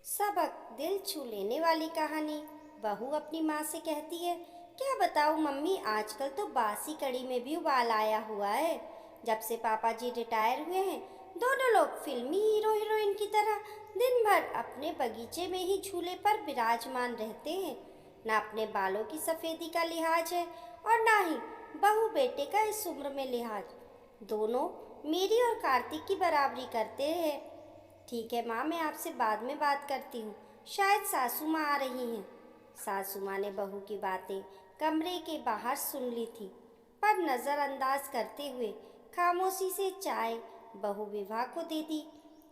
सबक दिल छू लेने वाली कहानी। बहू अपनी माँ से कहती है, क्या बताऊँ मम्मी, आजकल तो बासी कड़ी में भी उबाल आया हुआ है। जब से पापा जी रिटायर हुए हैं, दोनों लोग फिल्मी हीरो हीरोइन की तरह दिन भर अपने बगीचे में ही झूले पर विराजमान रहते हैं। ना अपने बालों की सफ़ेदी का लिहाज है और ना ही बहू बेटे का इस उम्र में लिहाज। दोनों मेरी और कार्तिक की बराबरी करते हैं। ठीक है माँ, मैं आपसे बाद में बात करती हूँ, शायद सासू माँ आ रही हैं। सासू माँ ने बहू की बातें कमरे के बाहर सुन ली थी, पर नज़रअंदाज करते हुए खामोशी से चाय बहू विभा को दे दी।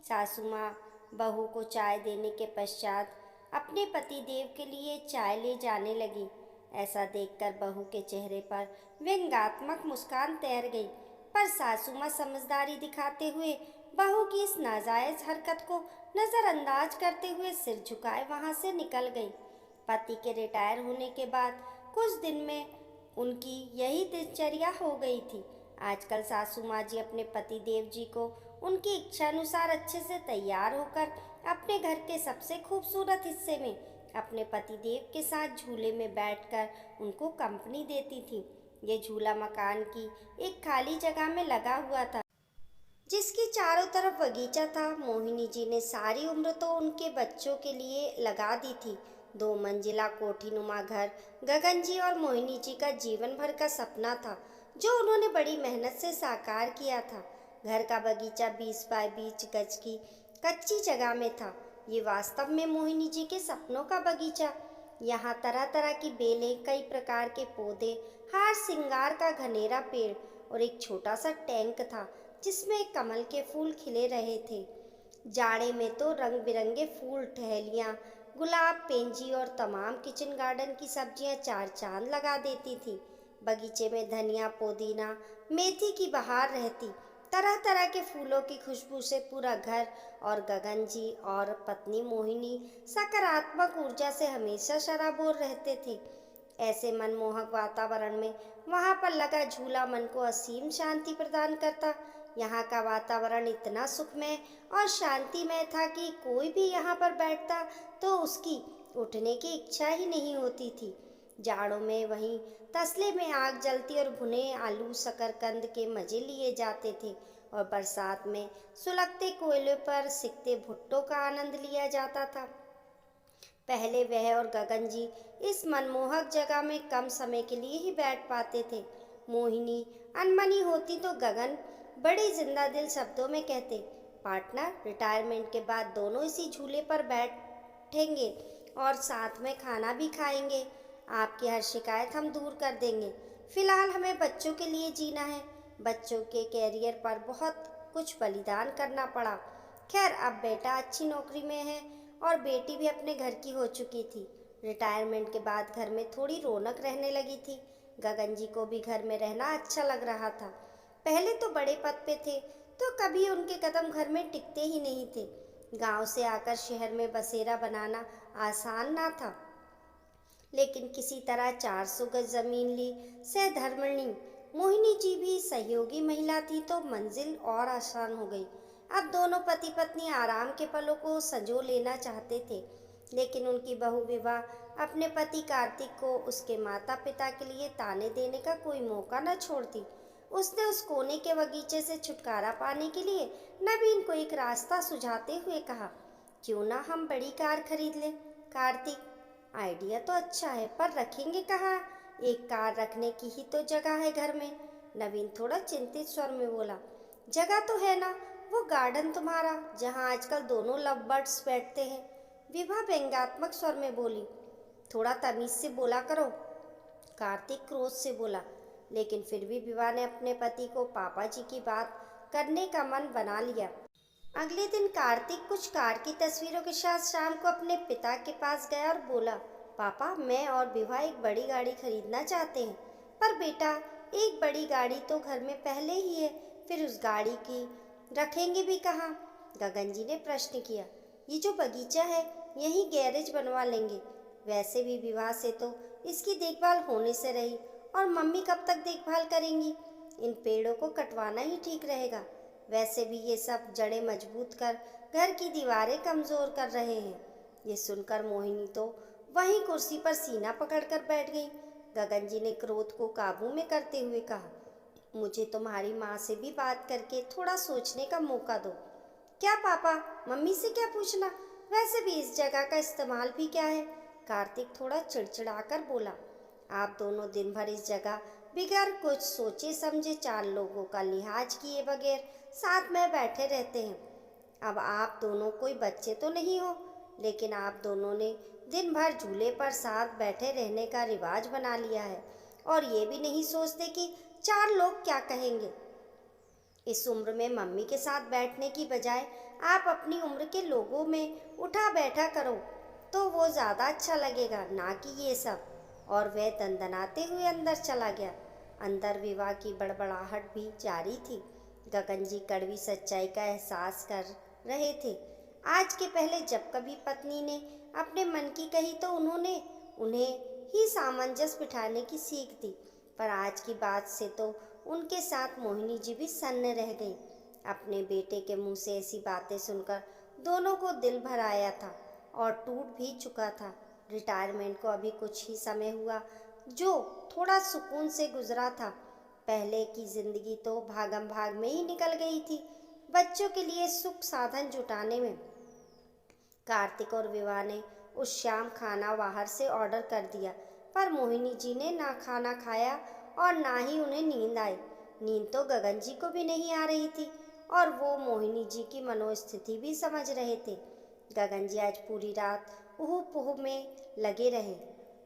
सासू माँ बहू को चाय देने के पश्चात अपने पति देव के लिए चाय ले जाने लगी। ऐसा देखकर बहू के चेहरे पर व्यंग्यात्मक मुस्कान तैर गई, पर सासू माँ समझदारी दिखाते हुए बहू की इस नाजायज हरकत को नज़रअंदाज करते हुए सिर झुकाए वहां से निकल गई। पति के रिटायर होने के बाद कुछ दिन में उनकी यही दिनचर्या हो गई थी। आजकल सासू माँ जी अपने पति देव जी को उनकी इच्छानुसार अच्छे से तैयार होकर अपने घर के सबसे खूबसूरत हिस्से में अपने पति देव के साथ झूले में बैठकर उनको कंपनी देती थी। ये झूला मकान की एक खाली जगह में लगा हुआ था, जिसकी चारों तरफ बगीचा था। मोहिनी जी ने सारी उम्र तो उनके बच्चों के लिए लगा दी थी। 2 मंजिला कोठीनुमा घर गगन जी और मोहिनी जी का जीवन भर का सपना था, जो उन्होंने बड़ी मेहनत से साकार किया था। घर का बगीचा 20 बाय 20 गज की कच्ची जगह में था। ये वास्तव में मोहिनी जी के सपनों का बगीचा। यहाँ तरह तरह की बेलें, कई प्रकार के पौधे, हार श्रृंगार का घनेरा पेड़ और एक छोटा सा टैंक था, जिसमें कमल के फूल खिले रहे थे। जाड़े में तो रंग बिरंगे फूल, टहलियाँ, गुलाब, पेंजी और तमाम किचन गार्डन की सब्जियां चार चांद लगा देती थी। बगीचे में धनिया, पुदीना, मेथी की बहार रहती। तरह तरह के फूलों की खुशबू से पूरा घर और गगन जी और पत्नी मोहिनी सकारात्मक ऊर्जा से हमेशा शराबोर रहते थे। ऐसे मनमोहक वातावरण में वहां पर लगा झूला मन को असीम शांति प्रदान करता। यहाँ का वातावरण इतना सुखमय और शांतिमय था कि कोई भी यहाँ पर बैठता तो उसकी उठने की इच्छा ही नहीं होती थी। जाड़ों में वहीं तसले में आग जलती और भुने आलू शकरकंद के मजे लिए जाते थे, और बरसात में सुलगते कोयले पर सिकते भुट्टों का आनंद लिया जाता था। पहले वह और गगन जी इस मनमोहक जगह में कम समय के लिए ही बैठ पाते थे। मोहिनी अनमनी होती तो गगन बड़े जिंदा दिल शब्दों में कहते, पार्टनर, रिटायरमेंट के बाद दोनों इसी झूले पर बैठेंगे और साथ में खाना भी खाएंगे। आपकी हर शिकायत हम दूर कर देंगे। फिलहाल हमें बच्चों के लिए जीना है। बच्चों के कैरियर पर बहुत कुछ बलिदान करना पड़ा। खैर, अब बेटा अच्छी नौकरी में है और बेटी भी अपने घर की हो चुकी थी। रिटायरमेंट के बाद घर में थोड़ी रौनक रहने लगी थी। गगन जी को भी घर में रहना अच्छा लग रहा था। पहले तो बड़े पद पे थे, तो कभी उनके कदम घर में टिकते ही नहीं थे। गांव से आकर शहर में बसेरा बनाना आसान ना था, लेकिन किसी तरह 400 गज जमीन ली। सहधर्मिणी मोहिनी जी भी सहयोगी महिला थी, तो मंजिल और आसान हो गई। अब दोनों पति पत्नी आराम के पलों को संजो लेना चाहते थे, लेकिन उनकी बहू विभा अपने पति कार्तिक को उसके माता पिता के लिए ताने देने का कोई मौका न छोड़ती। उसने उस कोने के बगीचे से छुटकारा पाने के लिए नवीन को एक रास्ता सुझाते हुए कहा, क्यों ना हम बड़ी कार खरीद लें। कार्तिक, आइडिया तो अच्छा है, पर रखेंगे कहाँ? एक कार रखने की ही तो जगह है घर में। नवीन थोड़ा चिंतित स्वर में बोला, जगह तो है ना, वो गार्डन तुम्हारा जहाँ आजकल दोनों लव बर्ड्स बैठते हैं। विभा व्यंग्यात्मक स्वर में बोली, थोड़ा तमीज से बोला करो। कार्तिक क्रोध से बोला, लेकिन फिर भी विभा ने अपने पति को पापा जी की बात करने का मन बना लिया। अगले दिन कार्तिक कुछ कार की तस्वीरों के साथ शाम को अपने पिता के पास गया और बोला, पापा, मैं और विभा एक बड़ी गाड़ी खरीदना चाहते हैं। पर बेटा, एक बड़ी गाड़ी तो घर में पहले ही है, फिर उस गाड़ी की रखेंगे भी कहाँ? गगन जी ने प्रश्न किया। ये जो बगीचा है, यहीं गैरेज बनवा लेंगे। वैसे भी विवाह से तो इसकी देखभाल होने से रही, और मम्मी कब तक देखभाल करेंगी? इन पेड़ों को कटवाना ही ठीक रहेगा। वैसे भी ये सब जड़ें मजबूत कर घर की दीवारें कमजोर कर रहे हैं। ये सुनकर मोहिनी तो वहीं कुर्सी पर सीना पकड़कर बैठ गई। गगन जी ने क्रोध को काबू में करते हुए कहा, मुझे तुम्हारी माँ से भी बात करके थोड़ा सोचने का मौका दो। क्या पापा, मम्मी से क्या पूछना? वैसे भी इस जगह का इस्तेमाल भी क्या है? कार्तिक थोड़ा चिड़चिड़ाकर बोला। आप दोनों दिन भर इस जगह बिगैर कुछ सोचे समझे 4 लोगों का लिहाज किए बगैर साथ में बैठे रहते हैं। अब आप दोनों कोई बच्चे तो नहीं हो, लेकिन आप दोनों ने दिन भर झूले पर साथ बैठे रहने का रिवाज बना लिया है और ये भी नहीं सोचते कि 4 लोग क्या कहेंगे। इस उम्र में मम्मी के साथ बैठने की बजाय आप अपनी उम्र के लोगों में उठा बैठा करो तो वो ज़्यादा अच्छा लगेगा, ना कि ये सब। और वह दंदनाते हुए अंदर चला गया। अंदर विवाह की बड़बड़ाहट भी जारी थी। गगन जी कड़वी सच्चाई का एहसास कर रहे थे। आज के पहले जब कभी पत्नी ने अपने मन की कही तो उन्होंने उन्हें ही सामंजस्य बिठाने की सीख दी, पर आज की बात से तो उनके साथ मोहिनी जी भी सन्न रह गई। अपने बेटे के मुंह से ऐसी बातें सुनकर दोनों को दिल भर आया था और टूट भी चुका था। रिटायरमेंट को अभी कुछ ही समय हुआ जो थोड़ा सुकून से गुजरा था। पहले की जिंदगी तो भागम भाग में ही निकल गई थी, बच्चों के लिए सुख साधन जुटाने में। कार्तिक और विवाह ने उस शाम खाना बाहर से ऑर्डर कर दिया, पर मोहिनी जी ने ना खाना खाया और ना ही उन्हें नींद आई। नींद तो गगन जी को भी नहीं आ रही थी और वो मोहिनी जी की मनोस्थिति भी समझ रहे थे। गगन जी आज पूरी रात ऊह पुह में लगे रहे,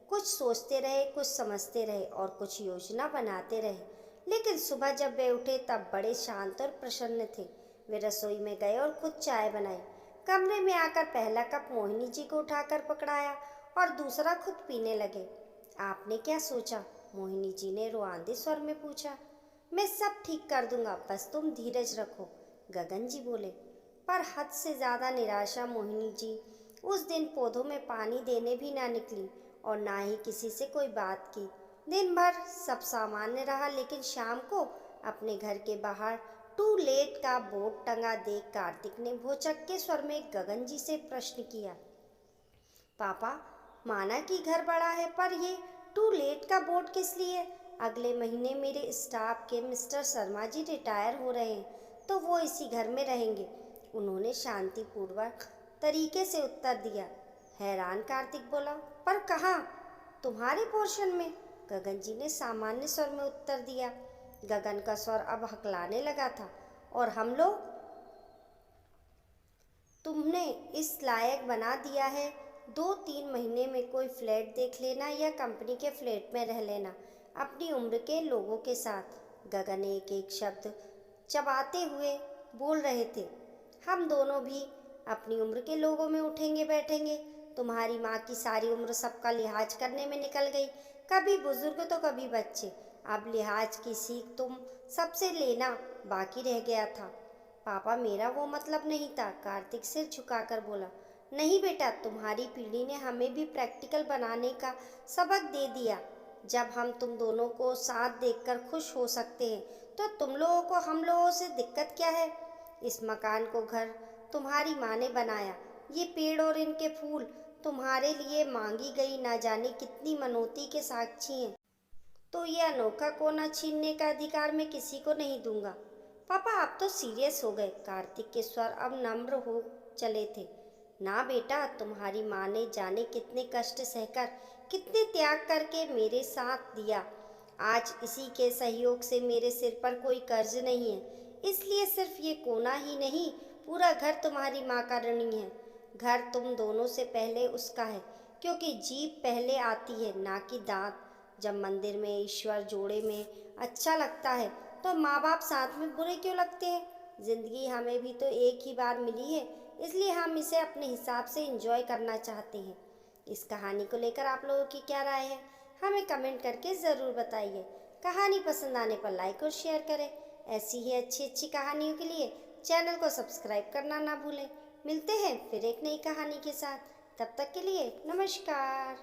कुछ सोचते रहे, कुछ समझते रहे और कुछ योजना बनाते रहे। लेकिन सुबह जब वे उठे तब बड़े शांत और प्रसन्न थे। वे रसोई में गए और खुद चाय बनाई। कमरे में आकर पहला कप मोहिनी जी को उठाकर पकड़ाया और दूसरा खुद पीने लगे। आपने क्या सोचा? मोहिनी जी ने रुआंदे स्वर में पूछा। मैं सब ठीक कर दूंगा, बस तुम धीरज रखो, गगन जी बोले। पर हद से ज़्यादा निराशा मोहिनी जी उस दिन पौधों में पानी देने भी ना निकली और ना ही किसी से कोई बात की। दिन भर सब सामान्य रहा, लेकिन शाम को अपने घर के बाहर टू लेट का बोर्ड टंगा देख कार्तिक ने भौचक्के के स्वर में गगन जी से प्रश्न किया। पापा, माना कि घर बड़ा है, पर ये टू लेट का बोर्ड किस लिए? अगले महीने मेरे स्टाफ के मिस्टर शर्मा जी रिटायर हो रहे हैं, तो वो इसी घर में रहेंगे, उन्होंने शांतिपूर्वक तरीके से उत्तर दिया। हैरान कार्तिक बोला, पर कहाँ? तुम्हारे पोर्शन में, गगन जी ने सामान्य स्वर में उत्तर दिया। गगन का स्वर अब हकलाने लगा था। और हम लोग? तुमने इस लायक बना दिया है 2-3 महीने में कोई फ्लैट देख लेना या कंपनी के फ्लैट में रह लेना अपनी उम्र के लोगों के साथ। गगन एक एक शब्द चबाते हुए बोल रहे थे। हम दोनों भी अपनी उम्र के लोगों में उठेंगे बैठेंगे। तुम्हारी माँ की सारी उम्र सबका लिहाज करने में निकल गई, कभी बुजुर्ग तो कभी बच्चे। अब लिहाज की सीख तुम सबसे लेना बाकी रह गया था। पापा, मेरा वो मतलब नहीं था, कार्तिक सिर झुकाकर बोला। नहीं बेटा, तुम्हारी पीढ़ी ने हमें भी प्रैक्टिकल बनाने का सबक दे दिया। जब हम तुम दोनों को साथ देखकर खुश हो सकते हैं, तो तुम लोगों को हम लोगों से दिक्कत क्या है? इस मकान को घर तुम्हारी माँ ने बनाया। ये पेड़ और इनके फूल तुम्हारे लिए मांगी गई ना जाने कितनी मनौती के साक्षी हैं। तो ये अनोखा कोना छीनने का अधिकार मैं किसी को नहीं दूंगा। पापा, आप तो सीरियस हो गए। कार्तिक के स्वर अब नम्र हो चले थे। ना बेटा, तुम्हारी माँ ने जाने कितने कष्ट सहकर, कितने त्याग करके मेरे साथ दिया। आज इसी के सहयोग से मेरे सिर पर कोई कर्ज नहीं है, इसलिए सिर्फ ये कोना ही नहीं, पूरा घर तुम्हारी माँ का ऋणी है। घर तुम दोनों से पहले उसका है, क्योंकि जीभ पहले आती है, ना कि दांत। जब मंदिर में ईश्वर जोड़े में अच्छा लगता है, तो माँ बाप साथ में बुरे क्यों लगते हैं? जिंदगी हमें भी तो एक ही बार मिली है, इसलिए हम इसे अपने हिसाब से एंजॉय करना चाहते हैं। इस कहानी को लेकर आप लोगों की क्या राय है, हमें कमेंट करके ज़रूर बताइए। कहानी पसंद आने पर लाइक और शेयर करें। ऐसी ही अच्छी अच्छी कहानियों के लिए चैनल को सब्सक्राइब करना ना भूलें। मिलते हैं फिर एक नई कहानी के साथ। तब तक के लिए नमस्कार।